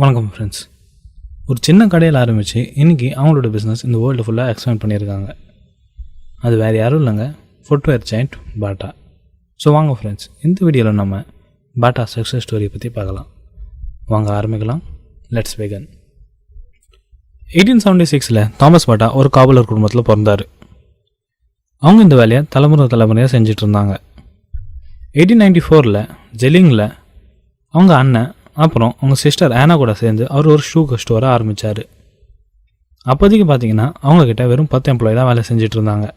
வணக்கம் ஃப்ரெண்ட்ஸ். ஒரு சின்ன கடையில் ஆரம்பித்து இன்றைக்கி அவங்களோட பிஸ்னஸ் இந்த வேர்ல்டு ஃபுல்லாக எக்ஸ்பேண்ட் பண்ணியிருக்காங்க. அது வேறு யாரும் இல்லைங்க, ஃபுட்வேர் ஜெயண்ட் பாட்டா. ஸோ வாங்க ஃப்ரெண்ட்ஸ், இந்த வீடியோவில் நம்ம பாட்டா சக்ஸஸ் ஸ்டோரியை பற்றி பார்க்கலாம். வாங்க ஆரம்பிக்கலாம். Let's begin. 1876 தாமஸ் பாட்டா ஒரு காவலர் குடும்பத்தில் பிறந்தார். அவங்க இந்த வேலையை தலைமுறையாக செஞ்சிட்டு இருந்தாங்க. 1894 ஜெல்லிங்கில் அவங்க அண்ணன் அப்புறம் அவங்க சிஸ்டர் ஆனா கூட சேர்ந்து அவர் ஒரு ஷூ ஸ்டோரை ஆரம்பித்தார். அப்போதைக்கு பார்த்தீங்கன்னா அவங்கக்கிட்ட வெறும் 10 எம்ப்ளாயி தான் வேலை செஞ்சுட்டு இருந்தாங்க.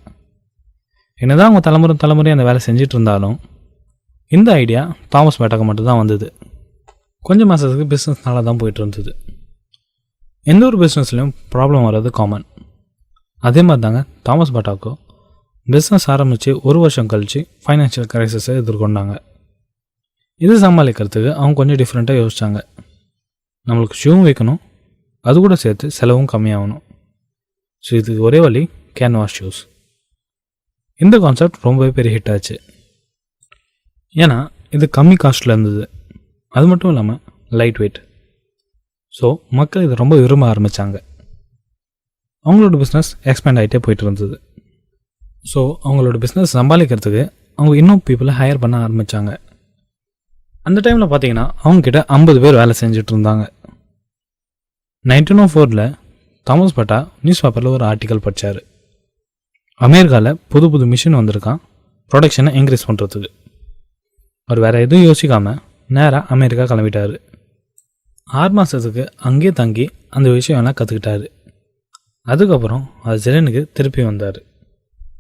என்னதான் அவங்க தலைமுறையாக அந்த வேலை செஞ்சுட்டு இருந்தாலும் இந்த ஐடியா தாமஸ் பாட்டாக்கு மட்டும்தான் வந்தது. கொஞ்சம் மாதத்துக்கு பிஸ்னஸ் நல்லா தான் போயிட்டு இருந்தது. எந்த ஒரு பிஸ்னஸ்லையும் ப்ராப்ளம் வர்றது காமன். அதே மாதிரி தாங்க தாமஸ் பாட்டாக்கும் பிஸ்னஸ் ஆரம்பித்து ஒரு வருஷம் கழித்து ஃபைனான்ஷியல் கிரைசிஸை எதிர்கொண்டாங்க. இது சமாளிக்கிறதுக்கு அவங்க கொஞ்சம் டிஃப்ரெண்ட்டாக யோசித்தாங்க. நம்மளுக்கு ஷூவும் வைக்கணும், அது கூட சேர்த்து செலவும் கம்மியாகணும். ஸோ இதுக்கு ஒரே வழி கேன்வாஸ் ஷூஸ். இந்த கான்செப்ட் ரொம்பவே பெரிய ஹிட் ஆச்சு. ஏன்னா இது கம்மி காஸ்ட்டில் இருந்தது, அது மட்டும் இல்லாமல் லைட் வெயிட். ஸோ மக்கள் இதை ரொம்ப விரும்ப ஆரம்பித்தாங்க. அவங்களோட பிஸ்னஸ் எக்ஸ்பேண்ட் ஆகிட்டே போயிட்டு இருந்தது. ஸோ அவங்களோட பிஸ்னஸ் சமாளிக்கிறதுக்கு அவங்க இன்னும் பீப்புளை ஹையர் பண்ண ஆரம்பித்தாங்க. அந்த டைமில் பார்த்தீங்கன்னா அவங்கக்கிட்ட 50 பேர் வேலை செஞ்சுட்டு இருந்தாங்க. 1904 தாமஸ் பாட்டா நியூஸ் பேப்பரில் ஒரு ஆர்டிக்கல் படித்தார். அமெரிக்காவில் புது மிஷின் வந்திருக்கான் ப்ரொடக்ஷனை இன்க்ரீஸ் பண்ணுறதுக்கு. அவர் வேறு எதுவும் யோசிக்காமல் நேராக அமெரிக்கா கிளம்பிட்டார். 6 மாதத்துக்கு அங்கேயே தங்கி அந்த விஷயம்லாம் கற்றுக்கிட்டாரு. அதுக்கப்புறம் அது ஜெலனுக்கு திருப்பி வந்தார்.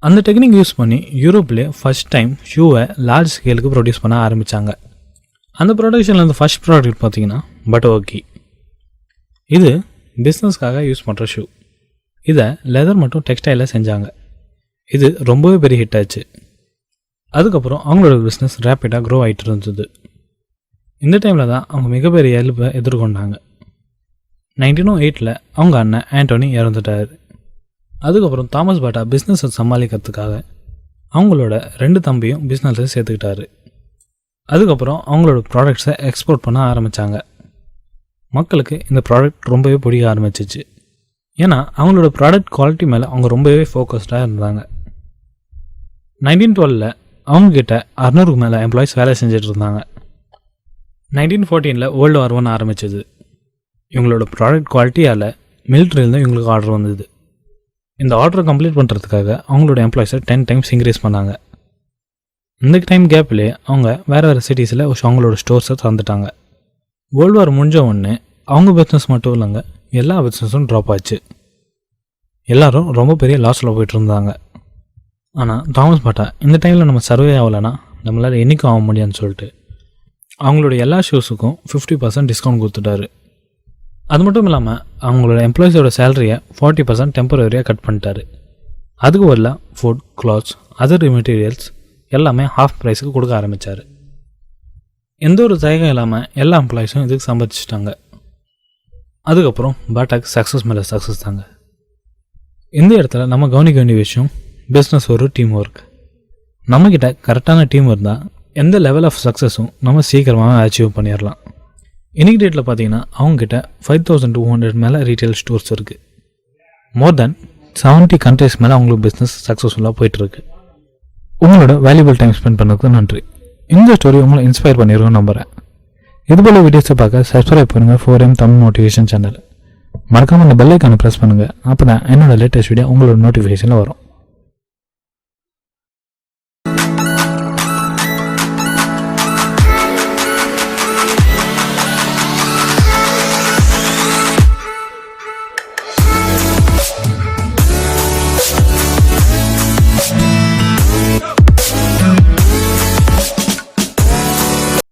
அந்த டெக்னிக் யூஸ் பண்ணி யூரோப்லேயே ஃபஸ்ட் டைம் ஷூவை லார்ஜ் ஸ்கேலுக்கு ப்ரொடியூஸ் பண்ண ஆரம்பித்தாங்க. அந்த ப்ரொடக்ஷனில் இருந்த ஃபஸ்ட் ப்ராடக்ட் பார்த்தீங்கன்னா பட்டோக்கி. இது பிஸ்னஸ்க்காக யூஸ் பண்ணுற ஷூ. இதை லெதர் மற்றும் டெக்ஸ்டைலில் செஞ்சாங்க. இது ரொம்பவே பெரிய ஹிட் ஆச்சு. அதுக்கப்புறம் அவங்களோட பிஸ்னஸ் ரேப்பிடாக க்ரோ ஆகிட்டு இருந்தது. இந்த டைமில் தான் அவங்க மிகப்பெரிய இழப்பை எதிர்கொண்டாங்க. 1908 அவங்க அண்ணன் ஆண்டோனி இறந்துட்டார். அதுக்கப்புறம் தாமஸ் பாட்டா பிஸ்னஸை சமாளிக்கிறதுக்காக அவங்களோட 2 தம்பியும் பிஸ்னஸை சேர்த்துக்கிட்டாரு. அதுக்கப்புறம் அவங்களோட ப்ராடக்ட்ஸை எக்ஸ்போர்ட் பண்ண ஆரம்பித்தாங்க. மக்களுக்கு இந்த ப்ராடக்ட் ரொம்பவே பிடிக்க ஆரம்பிச்சிச்சு. ஏன்னா அவங்களோட ப்ராடக்ட் குவாலிட்டி மேலே அவங்க ரொம்பவே ஃபோக்கஸ்டாக இருந்தாங்க. 1912 அவங்கக்கிட்ட 600க்கு மேலே எம்ப்ளாயிஸ் வேலை செஞ்சுட்டு இருந்தாங்க. 1914 வேர்ல்டு வார் 1 ஆரம்பிச்சது. இவங்களோட ப்ராடக்ட் குவாலிட்டியால் மிலிட்ரியில்தான் இவங்களுக்கு ஆர்டர் வந்தது. இந்த ஆர்டரை கம்ப்ளீட் பண்ணுறதுக்காக அவங்களோட எம்ப்ளாயிஸை 10 டைம்ஸ் இன்க்ரீஸ் பண்ணாங்க. இந்த டைம் கேப்லேயே அவங்க வேறு சிட்டிஸில் அவங்களோட ஸ்டோர்ஸை திறந்துட்டாங்க. வேர்ல்டு வார் முடிஞ்ச உடனே அவங்க பிஸ்னஸ் மட்டும் இல்லைங்க, எல்லா பிஸ்னஸும் ட்ராப் ஆச்சு. எல்லோரும் ரொம்ப பெரிய லாஸில் போய்ட்டு இருந்தாங்க. ஆனால் தாமஸ் பாட்டா இந்த டைமில் நம்ம சர்வே ஆகலைன்னா நம்மளால் என்றைக்கும் ஆக முடியாதுன்னு சொல்லிட்டு அவங்களோட எல்லா ஷூஸுக்கும் 50% டிஸ்கவுண்ட் கொடுத்துட்டாரு. அது மட்டும் இல்லாமல் அவங்களோட எம்ப்ளாயிஸோட சேலரியை 40% டெம்பரரியாக கட் பண்ணிட்டாரு. அதுக்கு பதிலாக ஃபுட், கிளாத்ஸ், அதர் மெட்டீரியல்ஸ் எல்லாமே ஹாஃப் ப்ரைஸுக்கு கொடுக்க ஆரம்பித்தார். எந்த ஒரு தயக்கம் இல்லாமல் எல்லா எம்ப்ளாயிஸும் இதுக்கு சம்பாதிச்சிட்டாங்க. அதுக்கப்புறம் பாட்டாக்கு சக்ஸஸ் மேலே சக்ஸஸ் தாங்க. இந்த இடத்துல நம்ம கவனிக்க வேண்டிய விஷயம், பிஸ்னஸ் ஒரு டீம் ஒர்க். நம்மக்கிட்ட கரெக்டான டீம் இருந்தால் எந்த லெவல் ஆஃப் சக்ஸஸும் நம்ம சீக்கிரமாக அச்சீவ் பண்ணிடலாம். இன்றைக்கி டேட்டில் பார்த்தீங்கன்னா அவங்கக்கிட்ட 5200 மேலே ரீட்டைல் ஸ்டோர்ஸ் இருக்குது. மோர் தென் 70 கண்ட்ரிஸ் மேலே அவங்களுக்கு பிஸ்னஸ் சக்ஸஸ்ஃபுல்லாக போயிட்டுருக்கு. உங்களோட வேல்யூபிள் டைம் ஸ்பெண்ட் பண்ணதுக்கு நன்றி. இந்த ஸ்டோரி உங்களை இன்ஸ்பயர் பண்ணியிருக்கோம் நம்புகிறேன். இதுபோல் வீடியோஸை பார்க்க சப்ஸ்கிரைப் பண்ணுங்கள் 4M தமிழ் மோட்டிவேஷன் சேனல். மறக்காமல் அந்த பெல் ஐக்கானை ப்ரெஸ் பண்ணுங்கள். அப்போ தான் என்னோட லேட்டஸ்ட் வீடியோ உங்களோட நோட்டிஃபிகேஷனில் வரும்.